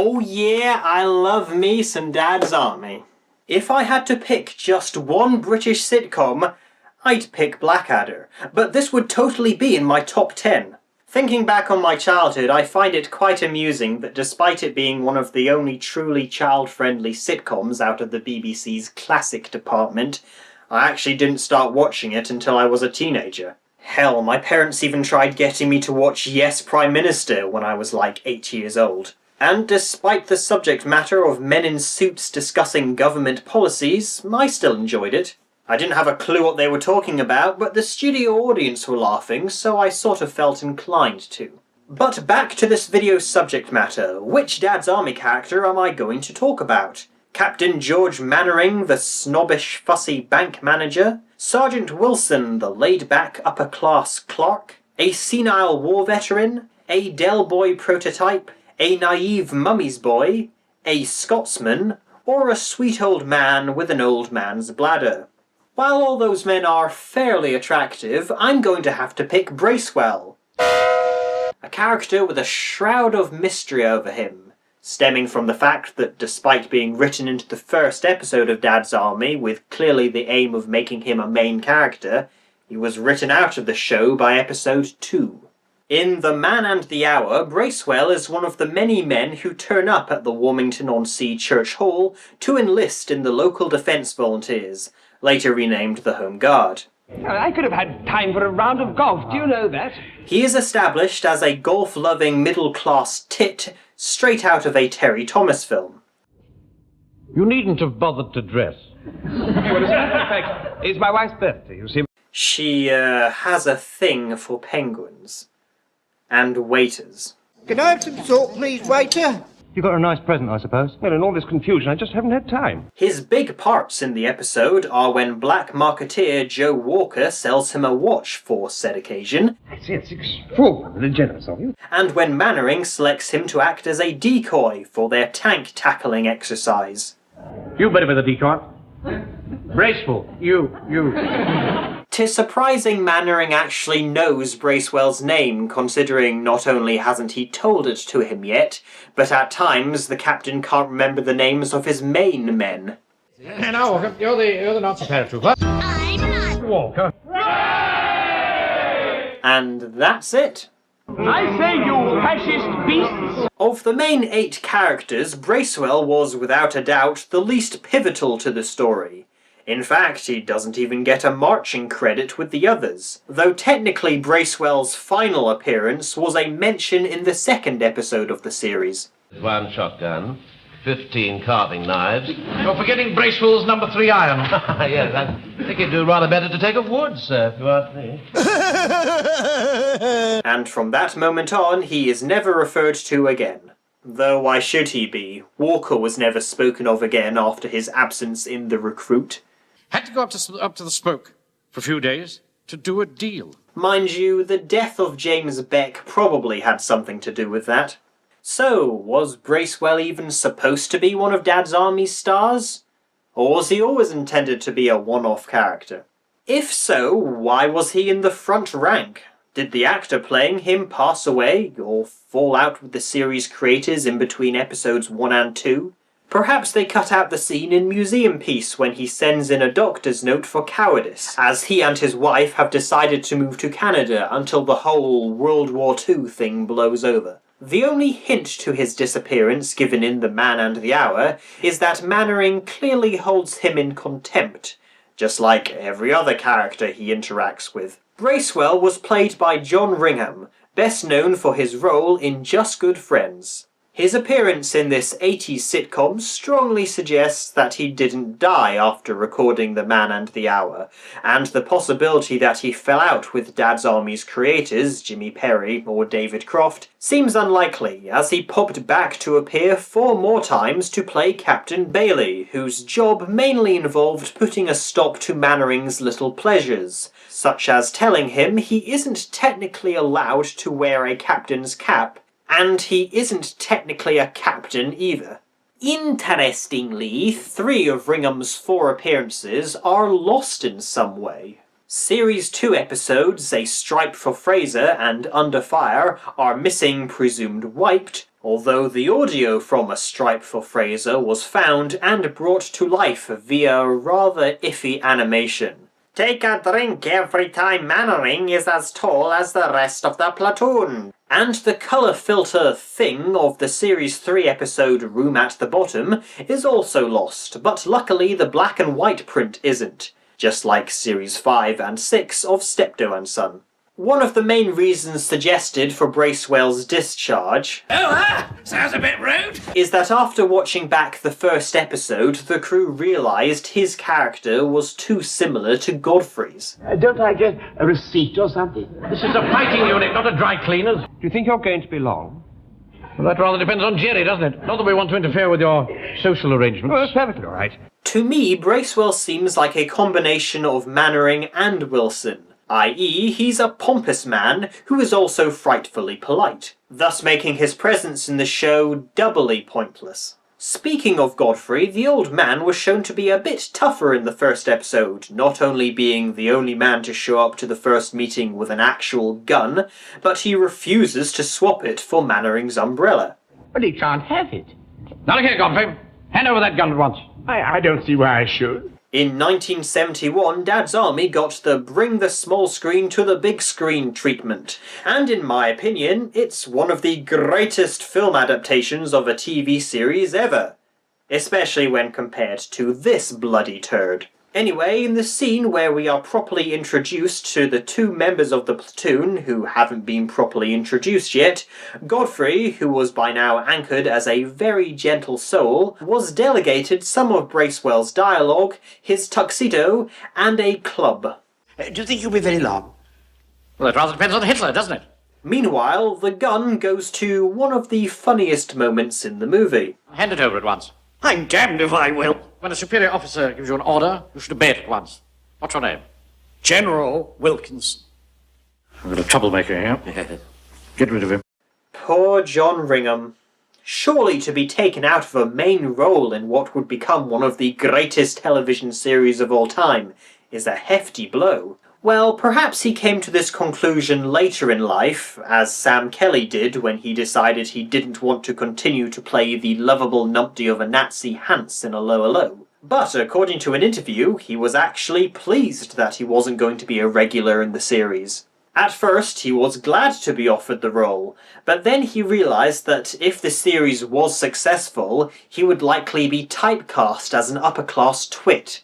Oh yeah, I love me some Dad's Army. If I had to pick just one British sitcom, I'd pick Blackadder, but this would totally be in my top 10. Thinking back on my childhood, I find it quite amusing that despite it being one of the only truly child-friendly sitcoms out of the BBC's classic department, I actually didn't start watching it until I was a teenager. Hell, my parents even tried getting me to watch Yes, Prime Minister when I was like 8 years old. And despite the subject matter of men in suits discussing government policies, I still enjoyed it. I didn't have a clue what they were talking about, but the studio audience were laughing, so I sort of felt inclined to. But back to this video's subject matter. Which Dad's Army character am I going to talk about? Captain George Mainwaring, the snobbish, fussy bank manager? Sergeant Wilson, the laid-back, upper-class clerk? A senile war veteran? A Del Boy prototype? A naive mummy's boy? A Scotsman? Or a sweet old man with an old man's bladder? While all those men are fairly attractive, I'm going to have to pick Bracewell. A character with a shroud of mystery over him, stemming from the fact that despite being written into the first episode of Dad's Army with clearly the aim of making him a main character, he was written out of the show by episode 2. In The Man and the Hour, Bracewell is one of the many men who turn up at the Warmington-on-Sea Church Hall to enlist in the local defence volunteers, later renamed the Home Guard. I could have had time for a round of golf, do you know that? He is established as a golf-loving middle-class tit straight out of a Terry Thomas film. You needn't have bothered to dress. Well, as a matter of fact, it's my wife's birthday, you see. She has a thing for penguins. And waiters. Can I have some salt, please, waiter? You got a nice present, I suppose? Well, in all this confusion, I just haven't had time. His big parts in the episode are when black marketeer Joe Walker sells him a watch for said occasion. I see, it's extraordinarily generous of you. And when Mainwaring selects him to act as a decoy for their tank tackling exercise. You better be the decoy. Bracewell, you. 'Tis surprising Mainwaring actually knows Bracewell's name, considering not only hasn't he told it to him yet, but at times the captain can't remember the names of his main men. Now, Walker, you're the Nazi paratrooper. I'm not. Walker. And that's it. I say, you fascist beasts! Of the main 8 characters, Bracewell was without a doubt the least pivotal to the story. In fact, he doesn't even get a marching credit with the others, though technically Bracewell's final appearance was a mention in the second episode of the series. 1 shotgun, 15 carving knives. You're forgetting Bracewell's number 3 iron. Yes, I think it'd do rather better to take of wood, sir, if you ask me. And from that moment on, he is never referred to again. Though why should he be? Walker was never spoken of again after his absence in The Recruit. Had to go up to the smoke for a few days to do a deal. Mind you, the death of James Beck probably had something to do with that. So, was Bracewell even supposed to be one of Dad's Army's stars? Or was he always intended to be a one-off character? If so, why was he in the front rank? Did the actor playing him pass away, or fall out with the series creators in between episodes 1 and 2? Perhaps they cut out the scene in Museum Piece when he sends in a doctor's note for cowardice, as he and his wife have decided to move to Canada until the whole World War II thing blows over. The only hint to his disappearance given in The Man and the Hour is that Mainwaring clearly holds him in contempt, just like every other character he interacts with. Bracewell was played by John Ringham, best known for his role in Just Good Friends. His appearance in this 80s sitcom strongly suggests that he didn't die after recording The Man and the Hour, and the possibility that he fell out with Dad's Army's creators, Jimmy Perry or David Croft, seems unlikely, as he popped back to appear 4 more times to play Captain Bailey, whose job mainly involved putting a stop to Mainwaring's little pleasures, such as telling him he isn't technically allowed to wear a captain's cap, and he isn't technically a captain either. Interestingly, 3 of Ringham's 4 appearances are lost in some way. Series 2 episodes, A Stripe for Frazer and Under Fire, are missing presumed wiped, although the audio from A Stripe for Frazer was found and brought to life via rather iffy animation. Take a drink every time Mainwaring is as tall as the rest of the platoon. And the colour filter thing of the Series 3 episode Room at the Bottom is also lost, but luckily the black and white print isn't, just like Series 5 and 6 of Steptoe and Son. One of the main reasons suggested for Bracewell's discharge Sounds a bit rude. is that after watching back the first episode, the crew realised his character was too similar to Godfrey's. Don't I get a receipt or something? This is a fighting unit, not a dry cleaner's. Do you think you're going to be long? Well, that rather depends on Jerry, doesn't it? Not that we want to interfere with your social arrangements. Oh, that's perfectly all right. To me, Bracewell seems like a combination of Mainwaring and Wilson, i.e. he's a pompous man who is also frightfully polite, thus making his presence in the show doubly pointless. Speaking of Godfrey, the old man was shown to be a bit tougher in the first episode, not only being the only man to show up to the first meeting with an actual gun, but he refuses to swap it for Mainwaring's umbrella. But he can't have it. Now look here, Godfrey. Hand over that gun at once. I don't see why I should. In 1971, Dad's Army got the bring the small screen to the big screen treatment, and in my opinion, it's one of the greatest film adaptations of a TV series ever, especially when compared to this bloody turd. Anyway, in the scene where we are properly introduced to the two members of the platoon who haven't been properly introduced yet, Godfrey, who was by now anchored as a very gentle soul, was delegated some of Bracewell's dialogue, his tuxedo, and a club. Do you think you'll be very long? Well, it rather depends on Hitler, doesn't it? Meanwhile, the gun goes to one of the funniest moments in the movie. Hand it over at once. I'm damned if I will. When a superior officer gives you an order, you should obey it at once. What's your name? General Wilkinson. I've got a troublemaker here. Get rid of him. Poor John Ringham. Surely to be taken out of a main role in what would become one of the greatest television series of all time is a hefty blow. Well, perhaps he came to this conclusion later in life, as Sam Kelly did when he decided he didn't want to continue to play the lovable numpty of a Nazi Hans in a Lowe. But according to an interview, he was actually pleased that he wasn't going to be a regular in the series. At first, he was glad to be offered the role, but then he realised that if the series was successful, he would likely be typecast as an upper-class twit.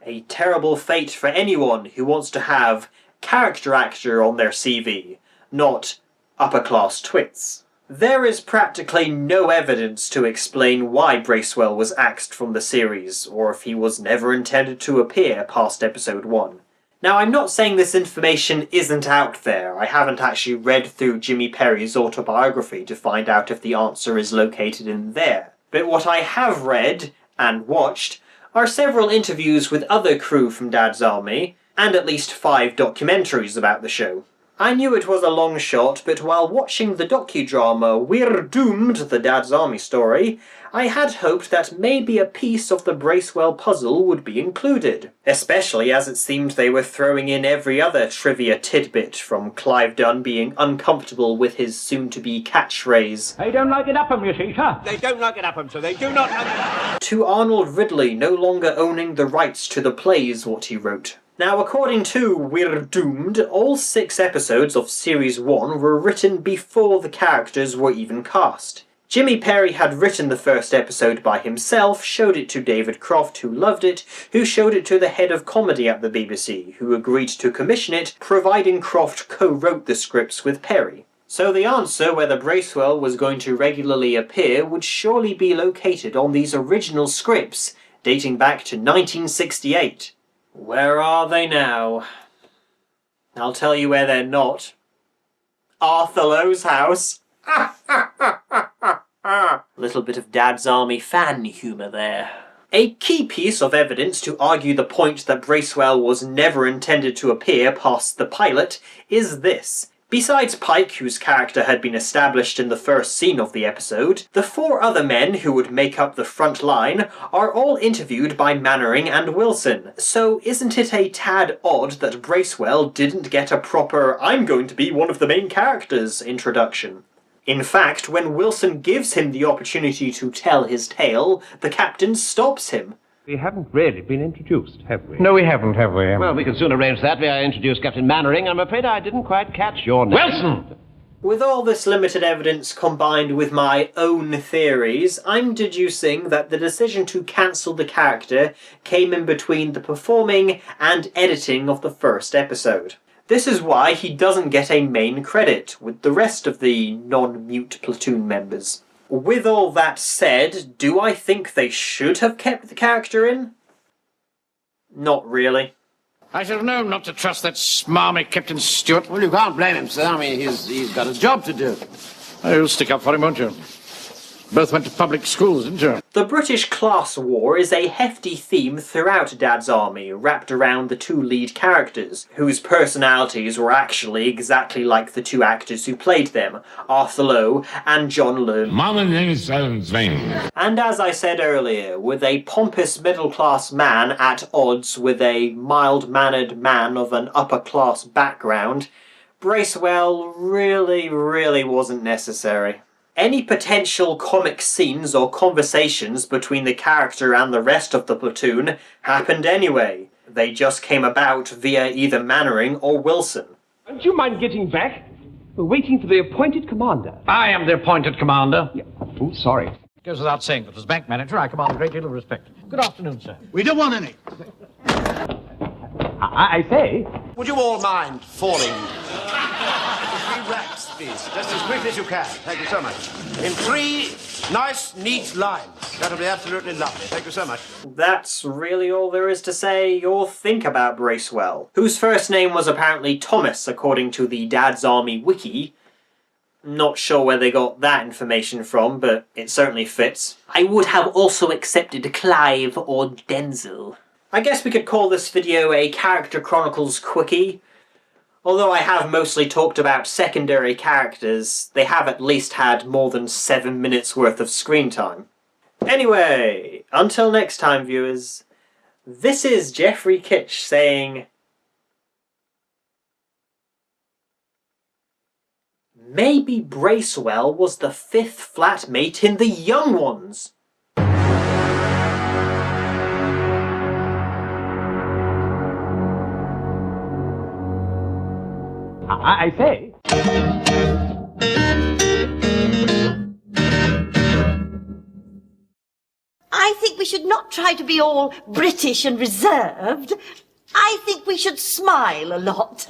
A terrible fate for anyone who wants to have character actor on their CV, not upper-class twits. There is practically no evidence to explain why Bracewell was axed from the series, or if he was never intended to appear past episode 1. Now, I'm not saying this information isn't out there. I haven't actually read through Jimmy Perry's autobiography to find out if the answer is located in there. But what I have read, and watched, are several interviews with other crew from Dad's Army, and at least 5 documentaries about the show. I knew it was a long shot, but while watching the docudrama We're Doomed, the Dad's Army story, I had hoped that maybe a piece of the Bracewell puzzle would be included, especially as it seemed they were throwing in every other trivia tidbit, from Clive Dunn being uncomfortable with his soon-to-be catchphrase, They don't like it up 'em, you see, sir. They don't like it up 'em, so they do not like it. to Arnold Ridley no longer owning the rights to the plays what he wrote. Now, according to We're Doomed, all 6 episodes of Series 1 were written before the characters were even cast. Jimmy Perry had written the first episode by himself, showed it to David Croft, who loved it, who showed it to the head of comedy at the BBC, who agreed to commission it, providing Croft co-wrote the scripts with Perry. So the answer whether Bracewell was going to regularly appear would surely be located on these original scripts, dating back to 1968. Where are they now? I'll tell you where they're not. Arthur Lowe's house. Little bit of Dad's Army fan humour there. A key piece of evidence to argue the point that Bracewell was never intended to appear past the pilot is this. Besides Pike, whose character had been established in the first scene of the episode, the 4 other men who would make up the front line are all interviewed by Mainwaring and Wilson, so isn't it a tad odd that Bracewell didn't get a proper "I'm going to be one of the main characters" introduction? In fact, when Wilson gives him the opportunity to tell his tale, the captain stops him. We haven't really been introduced, have we? No, we haven't, have we? Well, we can soon arrange that. May I introduce Captain Mainwaring? I'm afraid I didn't quite catch your name. Wilson! With all this limited evidence combined with my own theories, I'm deducing that the decision to cancel the character came in between the performing and editing of the first episode. This is why he doesn't get a main credit with the rest of the non-mute platoon members. With all that said, do I think they should have kept the character in? Not really. I should have known not to trust that smarmy Captain Stewart. Well, you can't blame him, sir. I mean, he's got a job to do. You'll stick up for him, won't you? Both went to public schools, didn't you? The British class war is a hefty theme throughout Dad's Army, wrapped around the two lead characters, whose personalities were actually exactly like the two actors who played them, Arthur Lowe and John Ringham. And as I said earlier, with a pompous middle-class man at odds with a mild-mannered man of an upper-class background, Bracewell really wasn't necessary. Any potential comic scenes or conversations between the character and the rest of the platoon happened anyway. They just came about via either Mainwaring or Wilson. Don't you mind getting back? We're waiting for the appointed commander. I am the appointed commander. Yeah. Oh, sorry. It goes without saying that as bank manager, I command a great deal of respect. Good afternoon, sir. We don't want any. I say... Would you all mind falling? 3 raps, please. Just as quickly as you can. Thank you so much. In 3 nice, neat lines. That'll be absolutely lovely. Thank you so much. That's really all there is to say or think about Bracewell, whose first name was apparently Thomas according to the Dad's Army wiki. Not sure where they got that information from, but it certainly fits. I would have also accepted Clive or Denzel. I guess we could call this video a Character Chronicles quickie. Although I have mostly talked about secondary characters, they have at least had more than 7 minutes worth of screen time. Anyway, until next time, viewers, this is Jeffrey Kitch saying, maybe Bracewell was the 5th flatmate in The Young Ones. I say... I think we should not try to be all British and reserved. I think we should smile a lot.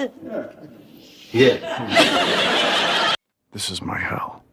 Yeah. This is my hell.